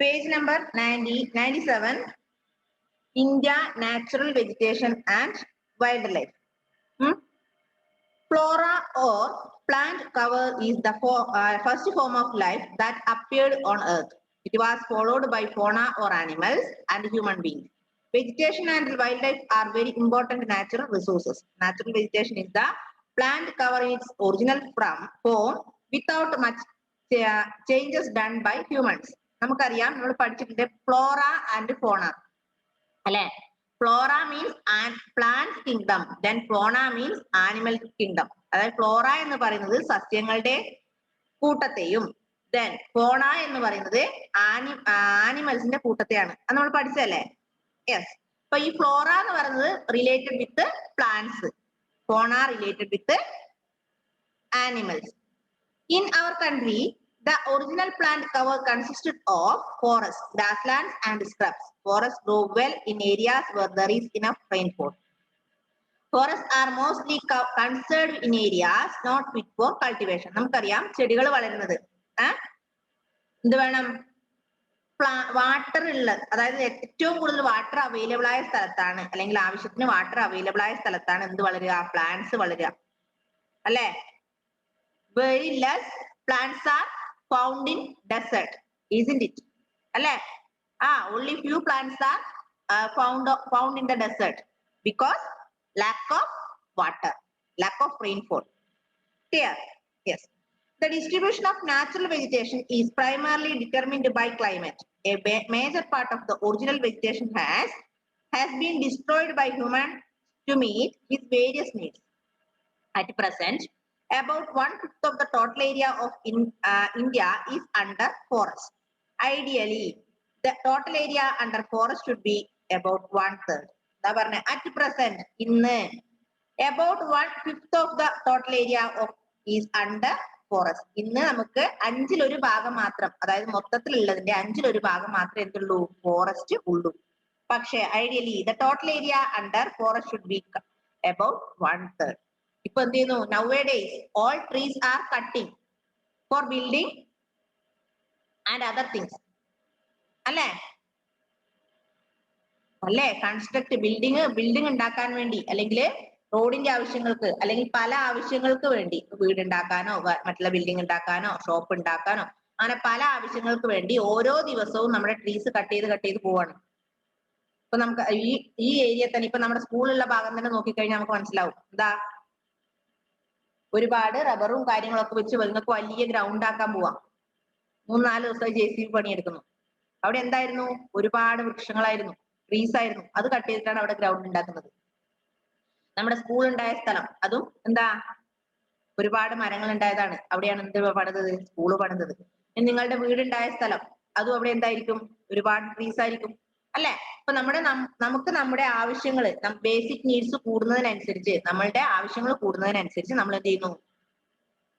Page number 97, India Natural Vegetation and Wildlife. Flora or plant cover is the first form of life that appeared on Earth. It was followed by fauna or animals and human beings. Vegetation and wildlife are very important natural resources. Natural vegetation is the plant cover in its original form without much changes done by humans. നമുക്കറിയാം, നമ്മൾ പഠിച്ചിട്ടുണ്ട് Flora and ഫോണ അല്ലെ. Flora means plant kingdom, then ഫോണ means animal kingdom. അതായത് Flora എന്ന് പറയുന്നത് സസ്യങ്ങളുടെ കൂട്ടത്തെയും ദെൻ ഫോണ എന്ന് പറയുന്നത് ആനിമൽസിന്റെ കൂട്ടത്തെയാണ്. അത് നമ്മൾ പഠിച്ചല്ലേ. യെസ്. അപ്പൊ ഈ ഫ്ലോറ എന്ന് പറയുന്നത് related with plants, fauna related with animals. In our country the original plant cover consisted of forests, grasslands and scrubs. Forests grow well in areas where there is enough rainfall. Forests are mostly conserved in areas not fit for cultivation. നമുക്കറിയാം ചെടികൾ വളരുന്നത് എന്ത് വേണം, water ഉള്ള, അതായത് ഏറ്റവും കൂടുതൽ water available ആയ സ്ഥലത്താണ്, അല്ലെങ്കിൽ ആവശ്യത്തിന് വാട്ടർ അവൈലബിൾ ആയ സ്ഥലത്താണ് എന്ത് വളരുക, പ്ലാന്റ്സ് വളരുക അല്ലെ. Very less plants are found in desert, isn't it? Alle? Only few plants are found in the desert because lack of water, lack of rainfall. Clear? Yes. The distribution of natural vegetation is primarily determined by climate. A major part of the original vegetation has been destroyed by humans to meet its various needs. At present, about 1/5 of the total area of India is under forest. Ideally, the total area under forest should be about 1/3. At present, about 1/5 of the total area is under forest. ഇന്ന് നമുക്ക് 1/5 ഭാഗം മാത്രം, അതായത് മൊത്തത്തിലുള്ളതിന്റെ 1/5 ഭാഗം മാത്രമേ എന്തുള്ളൂ, forest ഉള്ളൂ. പക്ഷേ ideally the total area under forest should be about 1/3. ഇപ്പൊ എന്ത് ചെയ്യുന്നു, nowadays all trees are cutting for building and other things അല്ലേ. കൺസ്ട്രക്ട് ബിൽഡിംഗ് ഉണ്ടാക്കാൻ വേണ്ടി, അല്ലെങ്കിൽ റോഡിന്റെ ആവശ്യങ്ങൾക്ക്, അല്ലെങ്കിൽ പല ആവശ്യങ്ങൾക്ക് വേണ്ടി, വീട് ഉണ്ടാക്കാനോ മറ്റുള്ള ബിൽഡിംഗ് ഉണ്ടാക്കാനോ ഷോപ്പ് ഉണ്ടാക്കാനോ അങ്ങനെ പല ആവശ്യങ്ങൾക്ക് വേണ്ടി ഓരോ ദിവസവും നമ്മുടെ ട്രീസ് കട്ട് ചെയ്ത് പോവാണ്. ഇപ്പൊ നമുക്ക് ഈ ഏരിയ തന്നെ, ഇപ്പൊ നമ്മുടെ സ്കൂളുള്ള ഭാഗം തന്നെ നോക്കിക്കഴിഞ്ഞാൽ നമുക്ക് മനസ്സിലാവും. എന്താ, ഒരുപാട് റബ്ബറും കാര്യങ്ങളൊക്കെ വെച്ച് നിങ്ങൾക്ക് വലിയ ഗ്രൗണ്ട് ആക്കാൻ പോവാം. 3-4 ദിവസമായി JCB പണിയെടുക്കുന്നു. അവിടെ എന്തായിരുന്നു, ഒരുപാട് വൃക്ഷങ്ങളായിരുന്നു, ട്രീസ് ആയിരുന്നു. അത് കട്ട് ചെയ്തിട്ടാണ് അവിടെ ഗ്രൗണ്ട് ഉണ്ടാക്കുന്നത്. നമ്മുടെ സ്കൂൾ ഉണ്ടായ സ്ഥലം, അതും എന്താ, ഒരുപാട് മരങ്ങൾ ഉണ്ടായതാണ്. അവിടെയാണ് എന്ത് പണിതത്, സ്കൂള് പണിതത്. നിങ്ങളുടെ വീടുണ്ടായ സ്ഥലം, അതും അവിടെ എന്തായിരിക്കും, ഒരുപാട് ട്രീസ് ആയിരിക്കും അല്ലെ. അപ്പൊ നമുക്ക് നമ്മുടെ ആവശ്യങ്ങൾ, ബേസിക് നീഡ്സ് കൂടുന്നതിനനുസരിച്ച്, നമ്മളുടെ ആവശ്യങ്ങൾ കൂടുന്നതിനനുസരിച്ച് നമ്മൾ എന്ത് ചെയ്യുന്നു,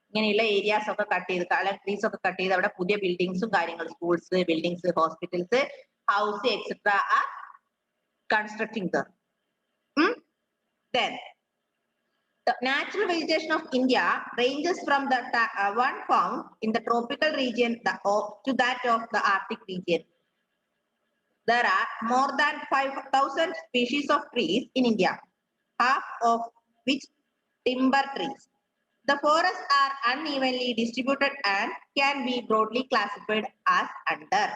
ഇങ്ങനെയുള്ള ഏരിയാസ് ഒക്കെ കട്ട് ചെയ്ത്, ട്രീസ് ഒക്കെ കട്ട് ചെയ്ത് അവിടെ പുതിയ ബിൽഡിങ്സും കാര്യങ്ങളും, schools, buildings, hospitals, house etcetera are constructing there. Then the natural vegetation of India ranges from the one found in the tropical region to that of the Arctic region. There are more than 5,000 species of trees in India, half of which timber trees. The forests are unevenly distributed and can be broadly classified as under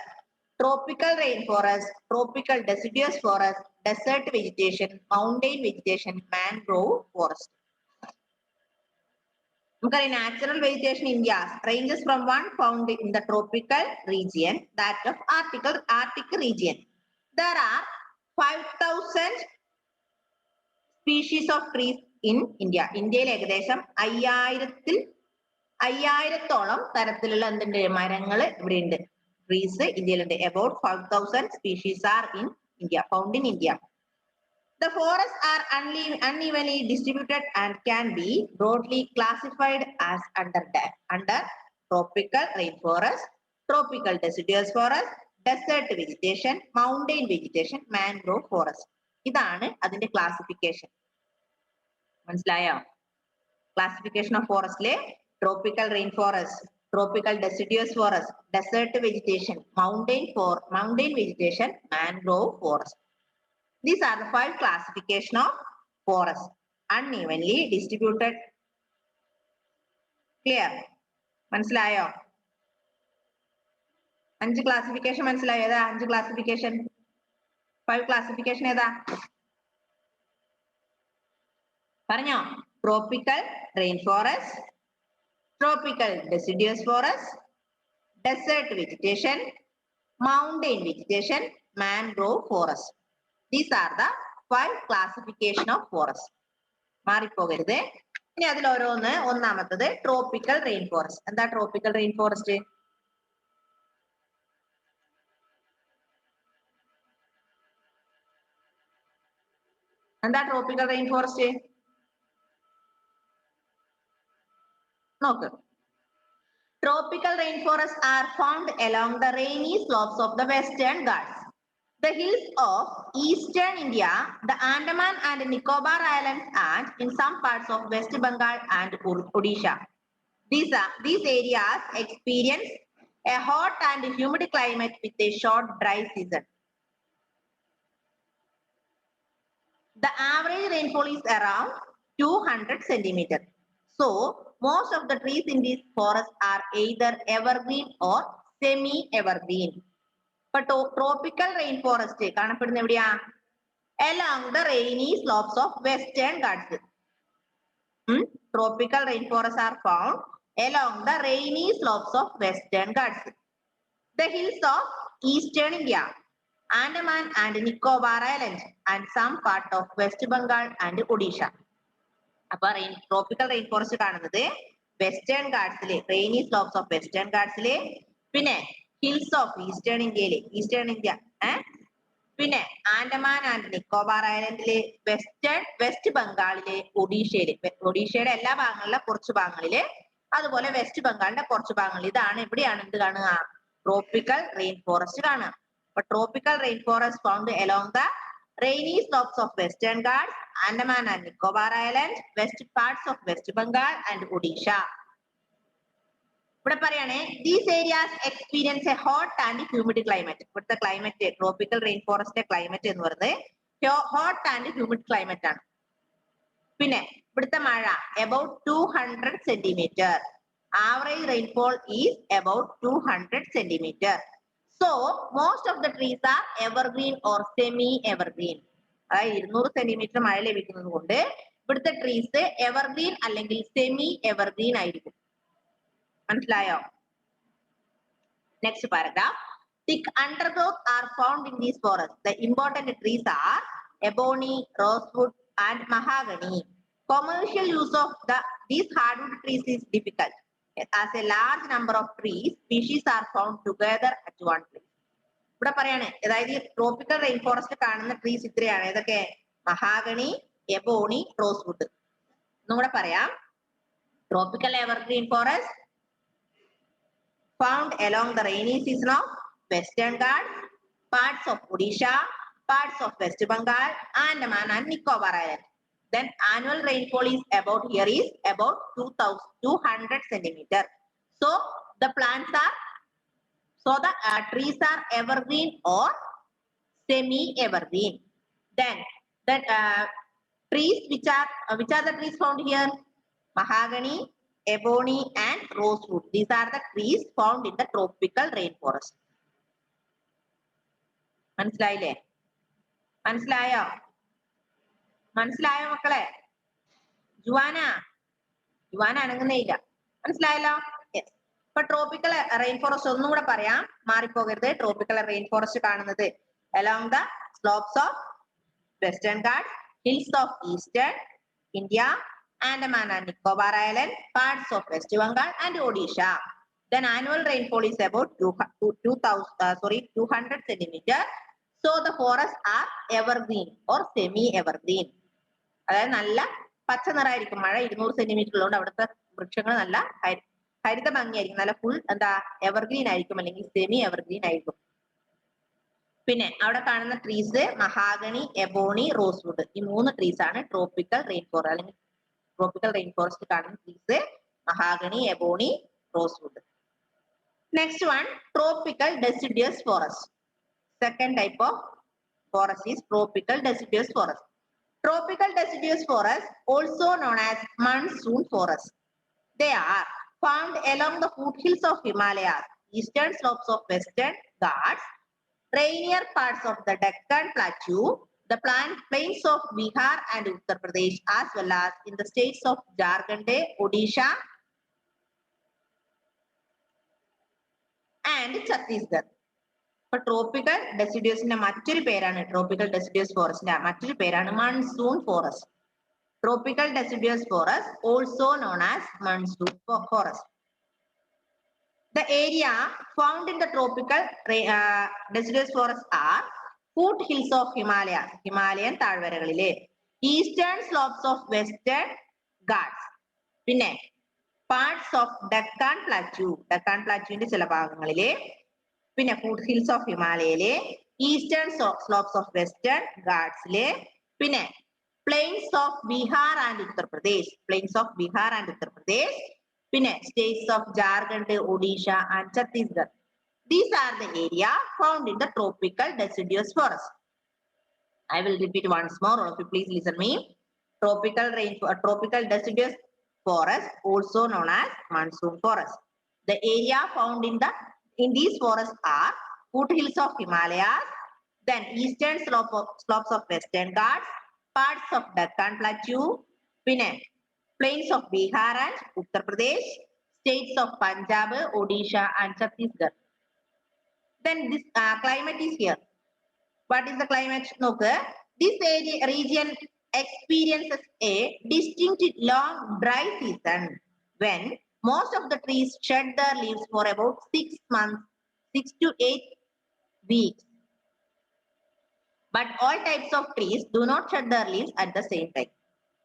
tropical rainforest, tropical deciduous forest, desert vegetation, mountain vegetation, mangrove forest. Natural vegetation in India ranges from one found in the tropical region, that of Arctic region. There are 5,000 species of trees in India. ഇന്ത്യയിൽ ഏകദേശം 5,000-ഓളം തരത്തിലുള്ള എന്തുണ്ട്, മരങ്ങൾ ഇവിടെ ഉണ്ട്, trees ഇന്ത്യയിലുണ്ട്. About 5,000 species are in India, found in India. The forests are unevenly distributed and can be broadly classified as under tropical rainforest, tropical deciduous forest, desert vegetation, mountain vegetation, mangrove forest. ഇതാണ് അതിന്റെ classification. മനസ്സിലായോ? Classification of ഫോറസ്റ്റിലെ tropical rain forest, Tropical deciduous forest, desert vegetation, mountain vegetation, mangrove forest. These are the 5 classification of forest. Unevenly distributed. Clear? മനസ്സിലായോ? 5 classification മനസ്സിലായോ? ഏതാ 5 classification? 5 classification ഏതാ? പറഞ്ഞോ? Tropical rainforest, tropical deciduous forest, desert vegetation, mountain vegetation, mangrove forest. These are the 5 classification of forest. മാറിപ്പോകരുത്. ഇനി അതിൽ ഓരോന്ന്. ഒന്നാമത്തത് tropical rain forest. എന്താ ട്രോപ്പിക്കൽ റെയിൻ ഫോറസ്റ്റ്? എന്താ ട്രോപ്പിക്കൽ റെയിൻ ഫോറസ്റ്റ്? നോക്ക്. Tropical rainforests are found along the rainy slopes of the Western Ghats, the hills of eastern India, the Andaman and Nicobar Islands, and in some parts of West Bengal and Odisha. These areas experience a hot and humid climate with a short dry season. The average rainfall is around 200 centimeters. So, most of the trees in these forests are either evergreen or semi-evergreen. But tropical rainforest കാണപ്പെടുന്ന എവിടെയാ? Along the rainy slopes of Western Ghats. Tropical rainforests are found along the rainy slopes of Western Ghats, the hills of eastern India, Andaman and Nicobar Islands, and some part of West Bengal and Odisha. അപ്പൊ tropical rain forest കാണുന്നത് western ഗാർഡ്സിലെ, rainy slopes of western ഗാർഡ്സിലെ, പിന്നെ hills of eastern India, പിന്നെ Andaman and Nicobar ഐലൻഡിലെ, west ബംഗാളിലെ, ഒഡീഷയുടെ എല്ലാ ഭാഗങ്ങളിലെ കുറച്ച് ഭാഗങ്ങളില്, അതുപോലെ വെസ്റ്റ് ബംഗാളിന്റെ കുറച്ച് ഭാഗങ്ങളിൽ. ഇതാണ് എവിടെയാണ് എന്ത് കാണുക? ട്രോപ്പിക്കൽ റെയിൻ ഫോറസ്റ്റ് കാണുക. അപ്പൊ tropical rain forest found along the rainy slopes of Western Ghats, Andaman and Nicobar Islands, west parts of West Bengal and Odisha. ഇവിടെ പറയാണ് these areas experience a hot and humid climate. ഇവിടുത്തെ climate, tropical rain ഫോറസ്റ്റിന്റെ climate എന്ന് പറയുന്നത് hot and humid climate ആണ്. പിന്നെ ഇവിടുത്തെ മഴ about 200 centimeter. Average rainfall is about 200 centimeter. So, most of the trees are evergreen or semi-evergreen. അതായത് 200 centimetre മഴ ലഭിക്കുന്നത് കൊണ്ട് ഇവിടുത്തെ ട്രീസ് എവർഗ്രീൻ അല്ലെങ്കിൽ സെമി എവർഗ്രീൻ ആയിരിക്കും. മനസ്സിലായോ? Next paragraph. Thick undergrowth are found in these forests. The important trees are ebony, rosewood, and mahogany. Commercial use of these hardwood trees is difficult, as a large number of trees species are found together at one place. ഇവിടെ പറയാണ്, അതായത് tropical rain forest കാണുന്ന trees ഇത്രയാണ്. ഏതൊക്കെ? Mahogany, ebony, rosewood. ഒന്നും കൂടെ പറയാം. Tropical evergreen forest found along the rainy season of Western Ghats, parts of Odisha, parts of West Bengal, Andaman and Nicobar Islands. Then annual rainfall is about 200 centimeters. So the trees are evergreen or semi-evergreen. Then the trees which are the trees found here? Mahogany, ebony, and rosewood. These are the trees found in the tropical rainforest. മനസ്സിലായില്ലേ? മനസ്സിലായോ മക്കളെ? Juana അനങ്ങുന്നേ ഇല്ല. മനസ്സിലായല്ലോ? Yes. ഇപ്പൊ tropical rain forest ഒന്നും കൂടെ പറയാം, മാറിപ്പോകരുത്. Tropical rain forest കാണുന്നത് along the slopes of Western Ghats, hills of eastern India, Andaman and Nicobar Island, parts of West Bengal and Odisha. Then annual rainfall is about 200 centimeters. So the forests are evergreen or semi-evergreen. അതായത് നല്ല പച്ച നിറമായിരിക്കും. മഴ 200 centimetre ഉള്ളതുകൊണ്ട് അവിടുത്തെ വൃക്ഷങ്ങൾ നല്ല ഹരിത ഭംഗിയായിരിക്കും. നല്ല ഫുൾ എവർഗ്രീൻ ആയിരിക്കും അല്ലെങ്കിൽ സെമി എവർഗ്രീൻ ആയിരിക്കും. പിന്നെ അവിടെ കാണുന്ന ട്രീസ് മഹാഗണി, എബോണി, റോസ്വുഡ്. ഈ 3 ട്രീസ് ആണ് ട്രോപ്പിക്കൽ റെയിൻ ഫോറസ്റ്റ് അല്ലെങ്കിൽ ട്രോപ്പിക്കൽ റെയിൻ ഫോറസ്റ്റ് കാണുന്ന trees mahogany, ebony, rosewood. Next one, tropical deciduous forest. Second type of forest is tropical deciduous forest. Tropical deciduous forest, also known as monsoon forest. They are found along the foothills of Himalayas, eastern slopes of Western Ghats, rainier parts of the Deccan Plateau, the plains of Bihar and Uttar Pradesh, as well as in the states of Jharkhand, Odisha, and Chhattisgarh. But tropical deciduous മറ്റൊരു പേരാണ് tropical deciduous forest മറ്റൊരു പേരാണ് monsoon forest. Tropical deciduous forest, also known as monsoon forest. The area found in the tropical deciduous forest are foothills of Himalayas, Himalayan താഴ്വരകളിലെ, eastern slopes of Western Ghats, പിന്നെ parts of Deccan Plateau, Deccan Plateauവിന്റെ ചില ഭാഗങ്ങളിലെ, പിന്നെ foothills of ഹിമാലയയിലെ, eastern slopes of Western Ghats-ലെ, പിന്നെ plains of Bihar and Uttar Pradesh, plains of Bihar and Uttar Pradesh, പിന്നെ states of Jharkhand, Odisha and Chhattisgarh. These are the area found in the tropical deciduous forest. I will repeat once more. All of you please listen me. Tropical deciduous forest, also known as monsoon forest. The area found in these forests are foothills of Himalayas, then eastern slopes of Western Ghats, parts of Deccan Plateau, പിന്നെ plains of Bihar and Uttar Pradesh, states of Punjab, Odisha and Chhattisgarh. Then this climate is here. What is the climate? നോക്ക്, this region experiences a distinct long dry season when most of the trees shed their leaves for about 6 months, 6 to 8 weeks. But all types of trees do not shed their leaves at the same time.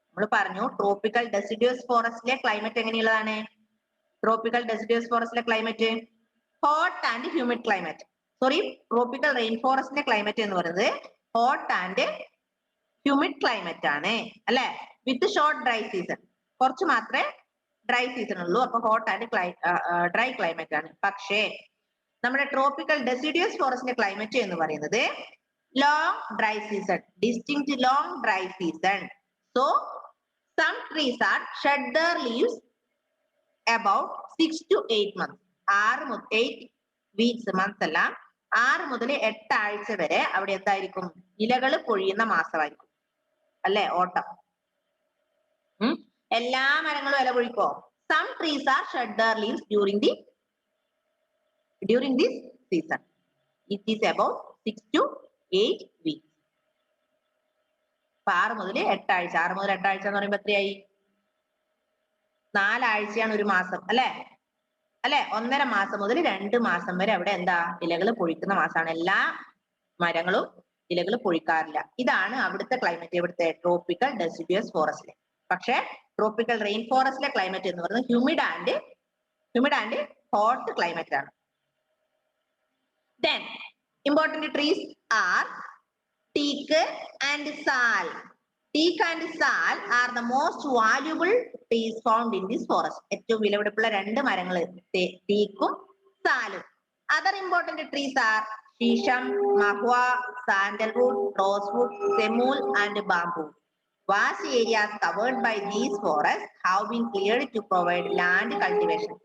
നമ്മൾ പറഞ്ഞു tropical deciduous ഫോറസ്റ്റിലെ climate എങ്ങനെയുള്ളതാണ്? Tropical deciduous ഫോറസ്റ്റിലെ climate hot and humid climate. Sorry, tropical rain ഫോറസ്റ്റിന്റെ climate എന്ന് പറയുന്നത് hot and humid climate ആണ്, അല്ലെ? With short dry season. കുറച്ച് മാത്രമേ ഡ്രൈ സീസൺ ഉള്ളൂ, അപ്പൊ ഹോട്ട് ആൻഡ് ഡ്രൈ ക്ലൈമറ്റ് ആണ്. പക്ഷേ നമ്മുടെ ട്രോപ്പിക്കൽ ഡെസിഡ്യൂസ് ഫോറസ്റ്റിന്റെ ക്ലൈമറ്റ് എന്ന് പറയുന്നത് long dry season, distinct long dry season. So some trees are shed their leaves about 6 to 8 months. 8 weeks, months അല്ല, 6 മുതൽ 8 ആഴ്ച വരെ അവിടെ എന്തായിരിക്കും? ഇലകൾ പൊഴിയുന്ന മാസമായിരിക്കും, അല്ലെ? ഓട്ടം. എല്ലാ മരങ്ങളും ഇല പൊഴിക്കോ? Some trees are shed their leaves during this season. It is about 6 to 8 weeks. 6 മുതൽ 8 ആഴ്ച. 6 മുതൽ 8 ആഴ്ച എന്ന് പറയുമ്പോൾ എത്രയായി? 4 ആഴ്ചയാണ് ഒരു മാസം, അല്ലെ? 1.5 മാസം മുതൽ 2 മാസം വരെ അവിടെ എന്താ? ഇലകൾ പൊഴിക്കുന്ന മാസമാണ്. എല്ലാ മരങ്ങളും ഇലകൾ പൊഴിക്കാറില്ല. ഇതാണ് അവിടുത്തെ ക്ലൈമറ്റ്, ഇവിടുത്തെ ട്രോപ്പിക്കൽ ഡെസിഡ്യൂസ് ഫോറസ്റ്റിലെ. പക്ഷെ ട്രോപ്പിക്കൽ റെയിൻ ഫോറസ്റ്റിലെ ക്ലൈമറ്റ് എന്ന് പറയുന്നത് ഹ്യൂമിഡ് ആൻഡ് ഹോട്ട് ക്ലൈമറ്റ് ആണ്. Then important trees are teak and sal. Teak and sal are the most valuable trees found in this forest. ഏറ്റവും വിലപിടിപ്പുള്ള 2 മരങ്ങൾ ടീക്കും സാലും. Other important trees are shisham, mahua, sandalwood, rosewood, semul and bamboo. Vast areas covered by these forests have been cleared to provide land cultivation.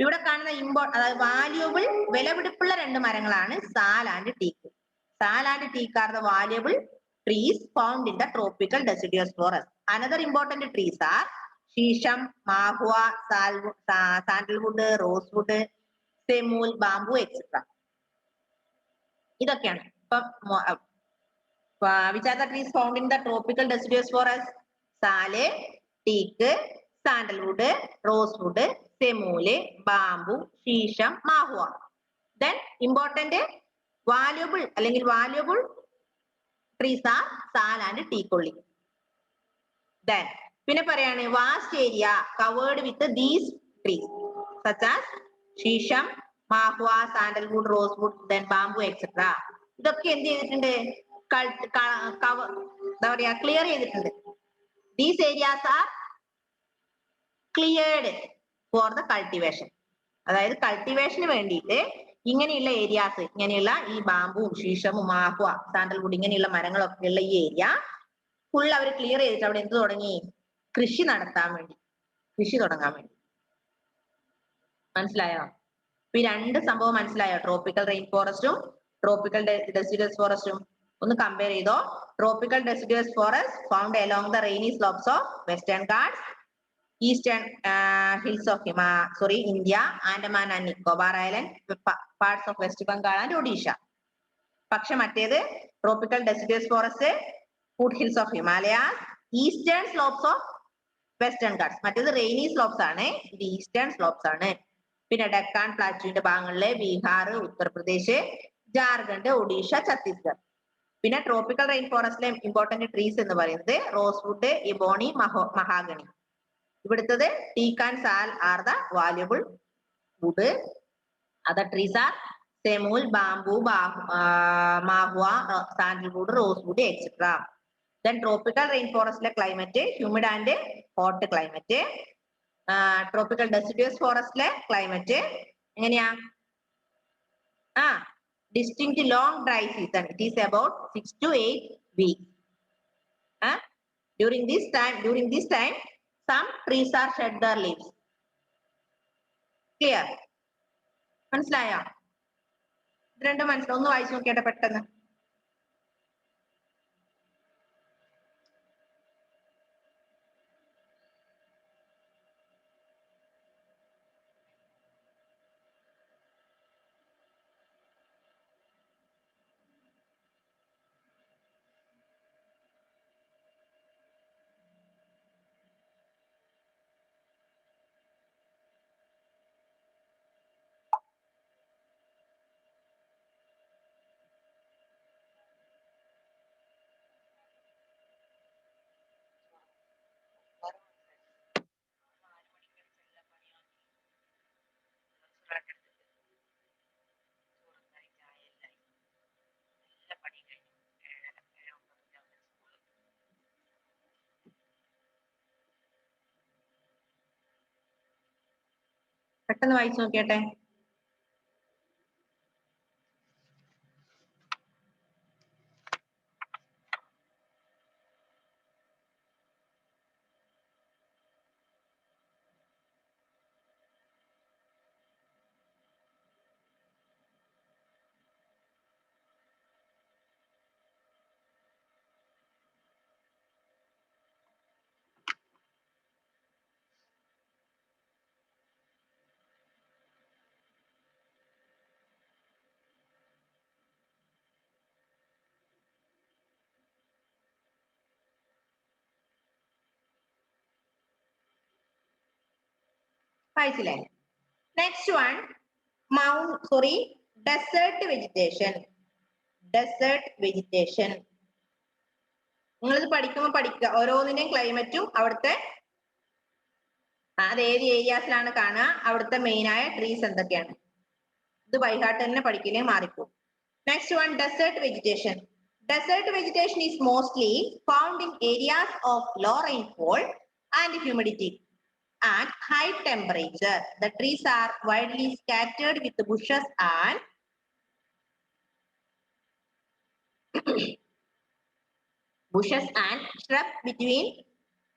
ഇവിടെ കാണുന്ന അതായത് valuable, വിലപിടിപ്പുള്ള 2 മരങ്ങളാണ് sal and teak. Sal and teak are the valuable trees found in the tropical deciduous forest. Another important trees are shisham, mahua, sandalwood, rosewood, semul, bamboo, etc. ഇതൊക്കെയാണ്. Which are the trees found in the tropical deciduous forest? Sal, teak, sandalwood, rosewood, semul, bamboo, shisham, mahua. Then important valuable trees are sal and teak only. Then പിന്നെ പറയാണ് vast area covered with these trees such as shisham, mahua, sandalwood, rosewood, then bamboo, etc. ഇതൊക്കെ എന്ത് ചെയ്തിട്ടുണ്ട്? എന്താ പറയാ, clear ചെയ്തിട്ടുണ്ട്. These areas are cleared for the cultivation. അതായത് കൾട്ടിവേഷന് വേണ്ടിയിട്ട് ഇങ്ങനെയുള്ള ഏരിയാസ്, ഇങ്ങനെയുള്ള ഈ ബാമ്പും ശീശമും മാഹ്വ സാൻഡൽവുഡ് ഇങ്ങനെയുള്ള മരങ്ങളൊക്കെ ഉള്ള ഈ ഏരിയ ഫുൾ അവർ ക്ലിയർ ചെയ്തിട്ട് അവിടെ എന്ത് തുടങ്ങി? കൃഷി നടത്താൻ വേണ്ടി, കൃഷി തുടങ്ങാൻ വേണ്ടി. മനസ്സിലായോ? ഈ രണ്ട് സംഭവം മനസ്സിലായോ? ട്രോപ്പിക്കൽ റെയിൻ ഫോറസ്റ്റും ട്രോപ്പിക്കൽ ഡെസിഡുവസ് ഫോറസ്റ്റും ഒന്ന് കമ്പയർ ചെയ്തോ. Tropical deciduous forest found along the rainy slopes of western guards, eastern hills of India, Andaman and Nicobar island, parts of west Bengal and Odisha. പക്ഷെ മറ്റേത് tropical deciduous forest food hills of Himalayas, eastern slopes of western guards. മറ്റേത് rainy slopes ആണ്, ഇത് eastern slopes ആണ്. പിന്നെ ഡെക്കാൻ പ്ലാറ്റ്യൂവിന്റെ ഭാഗങ്ങളിലെ ബീഹാർ, ഉത്തർപ്രദേശ്, ജാർഖണ്ഡ്, ഒഡീഷ, ഛത്തീസ്ഗഡ്. പിന്നെ tropical rain ഫോറസ്റ്റിലെ ഇമ്പോർട്ടന്റ് ട്രീസ് എന്ന് പറയുന്നത് റോസ്വുഡ്, ഇബോണി, മഹാഗണി. ഇവിടുത്തത് teak and sal are the valuable wood. Other trees are semul, bamboo, mahua, sandalwood, rosewood etcetera. Then tropical rain ഫോറസ്റ്റിലെ climate humid and hot climate. Tropical deciduous ഫോറസ്റ്റിലെ ക്ലൈമറ്റ് എങ്ങനെയാ? distinct long dry season. It is about 6 to 8 weeks. During this time, some trees are shed their leaves. Clear? മനസ്സിലായോ? ഇത് രണ്ടും മനസ്സിലാവും. ഒന്ന് വായിച്ചു നോക്കിയാട്ടെ പെട്ടെന്ന്. പെട്ടെന്ന് വായിച്ചു നോക്കിയാട്ടെ. വായിച്ചില്ലേ? Next one desert vegetation. Desert vegetation നിങ്ങളിത് പഠിക്കുമ്പോൾ പഠിക്കുക. ഓരോന്നിന്റെയും ക്ലൈമറ്റും അവിടുത്തെ അത് ഏത് ഏരിയാസിലാണ് കാണുക, അവിടുത്തെ മെയിൻ ആയ ട്രീസ് എന്തൊക്കെയാണ്. ഇത് ബൈഹാർട്ട് തന്നെ പഠിക്കില്ലേ മാറിപ്പോകും. Next one desert vegetation. Desert vegetation is mostly found in areas of low rainfall and humidity and high temperature. The trees are widely scattered with bushes and shrubs between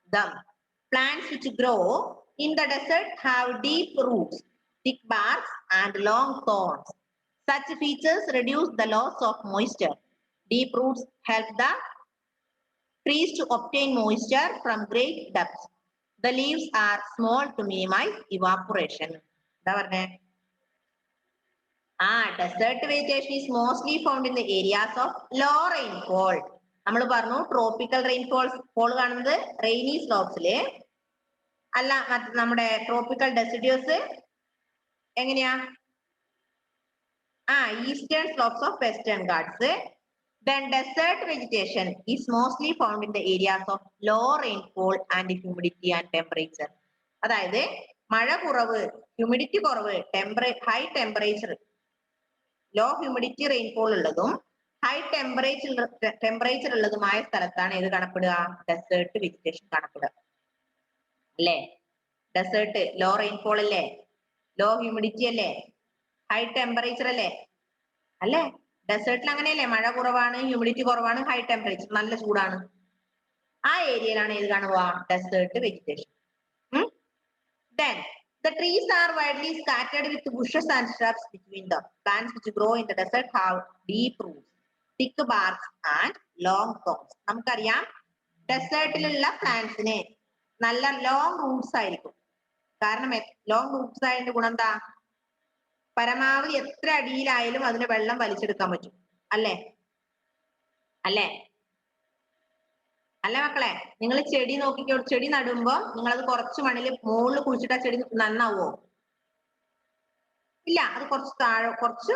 them. Plants which grow in the desert have deep roots, thick barks, and long thorns. Such features reduce the loss of moisture. Deep roots help the trees to obtain moisture from great depths. The leaves are small to minimize evaporation. Desert vegetation is mostly found in the areas of low rainfall. നമ്മൾ പറഞ്ഞു tropical rainfall കാണുന്നത് rainy സ്ലോപ്സില് അല്ല, നമ്മുടെ tropical deciduous എങ്ങനെയാ? Eastern slopes of western guards. Then desert vegetation is mostly found in the areas of low rainfall and humidity and temperature. അതായത് മഴ കുറവ്, humidity കുറവ്, high temperature, low humidity rainfall ഉള്ളതും high temperature ഉള്ളതുമായ സ്ഥലത്താണ് ഇത് കാണപ്പെടുക? ഡെസേർട്ട് വെജിറ്റേഷൻ കാണപ്പെടുക. അല്ലേ? ഡെസേർട്ട് ലോ റെയിൻഫോൾ അല്ലേ? ലോ ഹ്യൂമിഡിറ്റി അല്ലേ, ഹൈ ടെമ്പറേച്ചർ അല്ലേ, അല്ലേ? ഡെസേർട്ടിൽ അങ്ങനെയല്ലേ, മഴ കുറവാണ്, ഹ്യൂമിഡിറ്റി കുറവാണ്, ഹൈ ടെമ്പറേച്ചർ, നല്ല ചൂടാണ്. ആ ഏരിയയിലാണ് ഏത് കാണുക, desert vegetation. Then the trees are widely scattered with bushes and shrubs between them. Plants which grow in the desert have deep roots, thick barks and long thorns. നമുക്കറിയാം ഡെസേർട്ടിലുള്ള പ്ലാന്റ്സിന് നല്ല long Roots ആയിരിക്കും. കാരണം ലോങ് റൂട്ട്സ് ആയതിന്റെ ഗുണം എന്താ, പരമാവധി എത്ര അടിയിലായാലും അതിന് വെള്ളം വലിച്ചെടുക്കാൻ പറ്റും, അല്ലേ? അല്ലേ? അല്ല മക്കളെ, നിങ്ങൾ ചെടി നോക്കിക്കോ, ചെടി നടുമ്പോ നിങ്ങൾ അത് കുറച്ച് മണ്ണിൽ മുകളിൽ കുഴിച്ചിട്ടാ ചെടി നന്നാവോ? ഇല്ല, അത് കുറച്ച്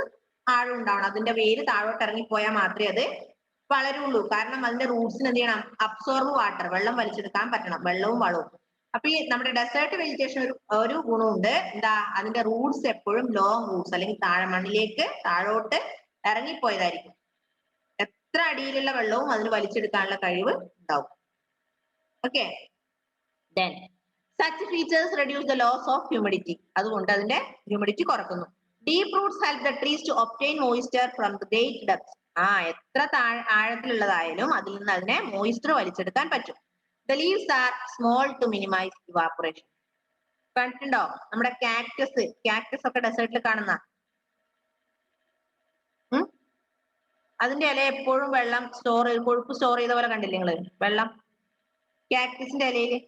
ആഴം ഉണ്ടാവണം. അതിന്റെ വേര് താഴോട്ട് ഇറങ്ങിപ്പോയാൽ മാത്രമേ അത് വളരുള്ളൂ. കാരണം അതിന്റെ റൂട്ട്സിന് എന്ത് ചെയ്യണം, അബ്സോർബ് വാട്ടർ, വെള്ളം വലിച്ചെടുക്കാൻ പറ്റണം, വെള്ളവും വളവും. അപ്പൊ ഈ നമ്മുടെ ഡെസേർട്ട് വെജിറ്റേഷൻ ഒരു ഗുണമുണ്ട്, എന്താ, അതിന്റെ റൂട്ട്സ് എപ്പോഴും ലോങ് റൂട്ട്സ്, അല്ലെങ്കിൽ മണ്ണിലേക്ക് താഴോട്ട് ഇറങ്ങിപ്പോയതായിരിക്കും. എത്ര അടിയിലുള്ള വെള്ളവും അതിന് വലിച്ചെടുക്കാനുള്ള കഴിവ് ഉണ്ടാവും. Okay, then such features reduce the loss of humidity. അതുകൊണ്ട് അതിന്റെ humidity കുറക്കുന്നു. Deep roots help the trees to obtain moisture from the great depths. എത്ര ആഴത്തിലുള്ളതായാലും അതിൽ നിന്ന് അതിനെ മോയിസ്ചർ വലിച്ചെടുക്കാൻ പറ്റും. The leaves are small to minimize evaporation. കണ്ടിട്ടുണ്ടോ നമ്മുടെ കാക്ടസ് ഒക്കെ ഡെസേർട്ടിൽ കാണുന്ന, അതിന്റെ ഇല എപ്പോഴും വെള്ളം കൊഴുപ്പ് സ്റ്റോർ ചെയ്ത പോലെ കണ്ടില്ലേ നിങ്ങള്, വെള്ളം കാക്ടസിന്റെ ഇലയില്.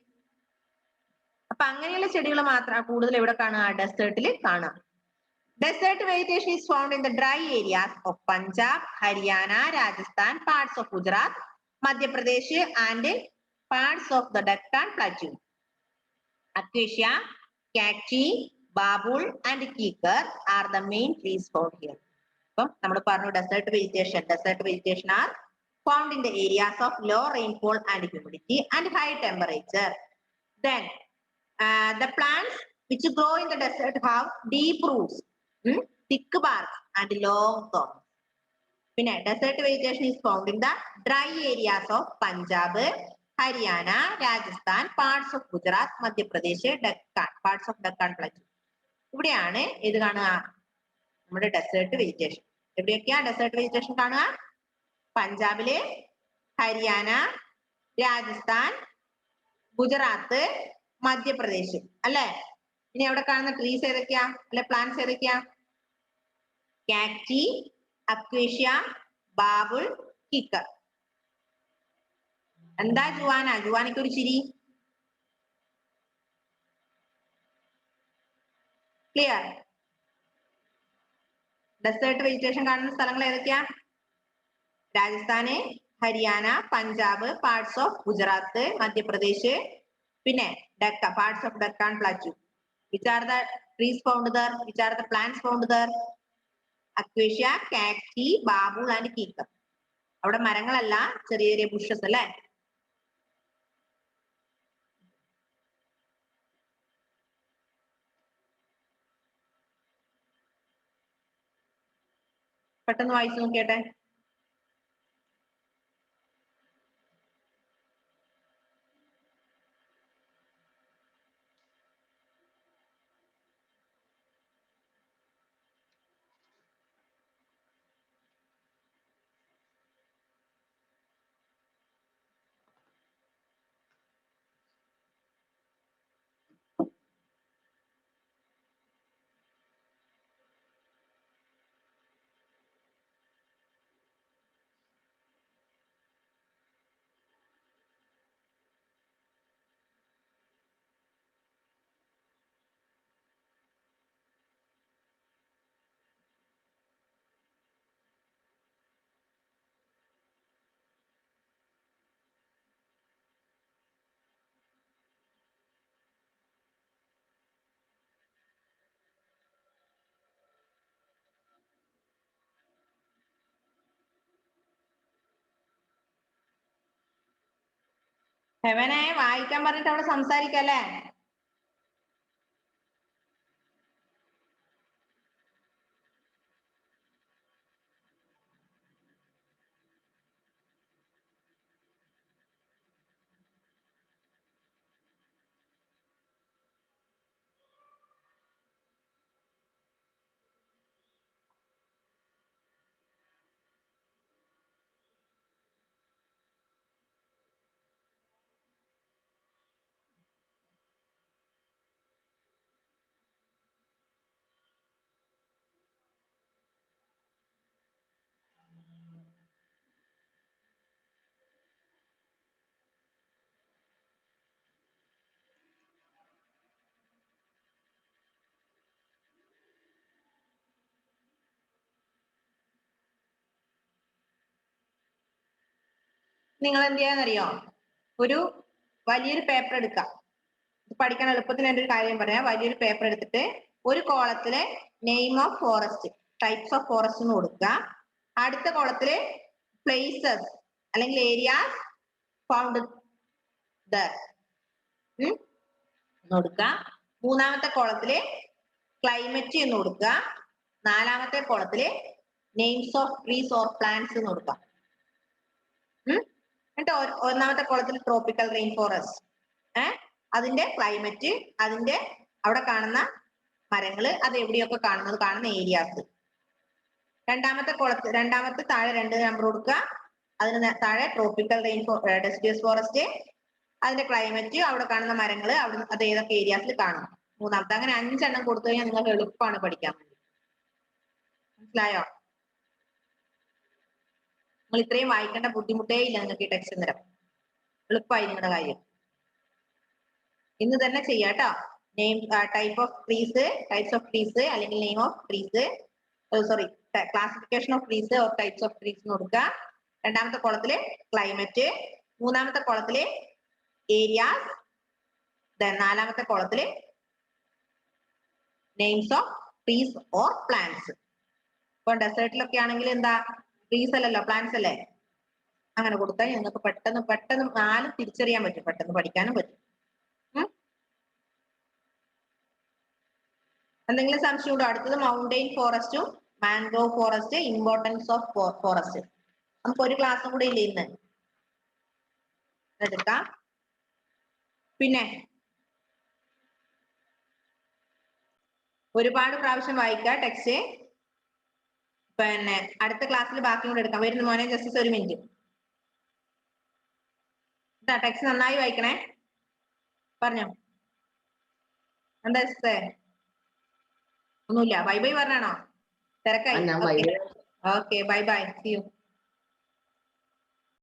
അപ്പൊ അങ്ങനെയുള്ള ചെടികൾ മാത്രം കൂടുതൽ എവിടെ കാണുക, ഡെസേർട്ടിൽ കാണുക. Desert vegetation is found in the dry areas of Punjab, Haryana, Rajasthan, parts of Gujarat, Madhya Pradesh and parts of the Deccan Plateau. Acacia, cacti, babul and kikar are the main trees found here. അപ്പം നമ്മൾ പറഞ്ഞു desert vegetation are found in the areas of low rainfall and humidity and high temperature. Then the plants which grow in the desert have deep roots, thick bark and long thorns. പിന്നെ desert vegetation is found in the dry areas of Punjab, Haryana, Rajasthan, parts of Gujarat, Madhya Pradesh, Deccan, parts of Deccan Plateau. ഇവിടെയാണ് ഇത് കാണുക, നമ്മുടെ desert vegetation. എവിടെയൊക്കെയാ desert vegetation കാണുക? പഞ്ചാബില്, ഹരിയാന, രാജസ്ഥാൻ, ഗുജറാത്ത്, മധ്യപ്രദേശ്, അല്ലെ? ഇനി അവിടെ കാണുന്ന ട്രീസ് ഏതൊക്കെയാ, അല്ലെ പ്ലാന്റ്സ് ഏതൊക്കെയാ? കാക്ടി, അക്വേഷ്യ, ബാബുൾ, കിക്കർ. എന്താ ജുവാനയ്ക്ക് ഒരു ചിരി? ക്ലിയർ? ഡെസേർട്ട് വെജിറ്റേഷൻ കാണുന്ന സ്ഥലങ്ങൾ ഏതൊക്കെയാ? രാജസ്ഥാന്, ഹരിയാന, പഞ്ചാബ്, പാർട്സ് ഓഫ് ഗുജറാത്ത്, മധ്യപ്രദേശ്, പിന്നെ parts of Deccan പ്ലാറ്റു. Which are the trees found there? Which are the plants found there? Acacia, cacti, babul and kikar. അവിടെ മരങ്ങളല്ല, ചെറിയ ചെറിയ ബുഷസ് അല്ലേ? പെട്ടെന്ന് വായിച്ചു നോക്കിയട്ടെ. ഹെവനെ വായിക്കാൻ പറഞ്ഞിട്ട് അവിടെ സംസാരിക്കല്ലേ? നിങ്ങൾ എന്ത് ചെയ്യാന്നറിയോ? ഒരു വലിയൊരു പേപ്പർ എടുക്കാം. പഠിക്കാൻ എളുപ്പത്തിന് ഒരു കാര്യം പറയാം. വലിയൊരു പേപ്പർ എടുത്തിട്ട് ഒരു കോളത്തില് name of forest, types of forest എന്ന് കൊടുക്കുക. അടുത്ത കോളത്തില് പ്ലേസസ് അല്ലെങ്കിൽ ഏരിയാസ് ഫൗണ്ട് കൊടുക്കുക. മൂന്നാമത്തെ കോളത്തില് ക്ലൈമറ്റ് എന്ന് കൊടുക്കുക. നാലാമത്തെ കോളത്തില് names of trees or plants എന്ന് കൊടുക്കുക. എന്നിട്ട് ഒന്നാമത്തെ കോളത്തിൽ ട്രോപ്പിക്കൽ റെയിൻ ഫോറസ്റ്റ്, അതിന്റെ ക്ലൈമറ്റ്, അതിന്റെ അവിടെ കാണുന്ന മരങ്ങള്, അത് എവിടെയൊക്കെ കാണുന്ന ഏരിയാസ്. രണ്ടാമത്തെ താഴെ 2 നമ്പർ കൊടുക്കുക. അതിന് താഴെ ട്രോപ്പിക്കൽ റെയിൻ ഡെസിഡ്യൂസ് ഫോറസ്റ്റ്, അതിന്റെ ക്ലൈമറ്റ്, അവിടെ കാണുന്ന മരങ്ങള്, അത് ഏതൊക്കെ ഏരിയാസിൽ കാണും. മൂന്നാമത്തെ. അങ്ങനെ 5 എണ്ണം കൊടുത്തു കഴിഞ്ഞാൽ നിങ്ങൾക്ക് എളുപ്പമാണ് പഠിക്കാൻ വേണ്ടി. മനസ്സിലായോ? നിങ്ങൾ ഇത്രയും വായിക്കേണ്ട ബുദ്ധിമുട്ടേ ഇല്ല നിങ്ങൾക്ക് ഈ ടെക്സ്റ്റ് നിരം. എളുപ്പമായി നിങ്ങളുടെ കാര്യം. ഇന്ന് തന്നെ ചെയ്യാട്ടോ. Name type of trees, types of trees അല്ലെങ്കിൽ name of trees, sorry classification of trees or types of trees കൊടുക്കുക. രണ്ടാമത്തെ കോളത്തില് ക്ലൈമറ്റ്, മൂന്നാമത്തെ കോളത്തില് ഏരിയാസ്, നാലാമത്തെ കോളത്തില് names of trees or plants. ഇപ്പൊ ഡെസേർട്ടിലൊക്കെ ആണെങ്കിൽ എന്താ, ട്രീസ് അല്ലല്ലോ, പ്ലാന്റ്സ് അല്ലേ. അങ്ങനെ കൊടുത്താൽ നിങ്ങൾക്ക് പെട്ടെന്ന് 4 തിരിച്ചറിയാൻ പറ്റും, പെട്ടെന്ന് പഠിക്കാനും പറ്റും. എന്തെങ്കിലും സംശയം ഉണ്ടോ? അടുത്തത് മൗണ്ടെയിൻ ഫോറസ്റ്റും mangrove forest, importance of forest. നമുക്ക് ഒരു ക്ലാസ്സും കൂടെ ഇല്ല ഇന്ന്, എടുക്കാം. പിന്നെ ഒരുപാട് പ്രാവശ്യം വായിക്കുക ടെക്സ്റ്റ്. പിന്നെ അടുത്ത ക്ലാസ്സിൽ ബാക്കി കൂടെ എടുക്കാം. വരുന്ന മോനെ ജസ്റ്റിസ് ഒരു മിനിറ്റ്. ടെക്സ്റ്റ് നന്നായി വായിക്കണേ. പറഞ്ഞോ, എന്താ ഒന്നുമില്ല. ബൈ ബൈ പറഞ്ഞാണോ? തിരക്കായി. Okay, bye bye, see U.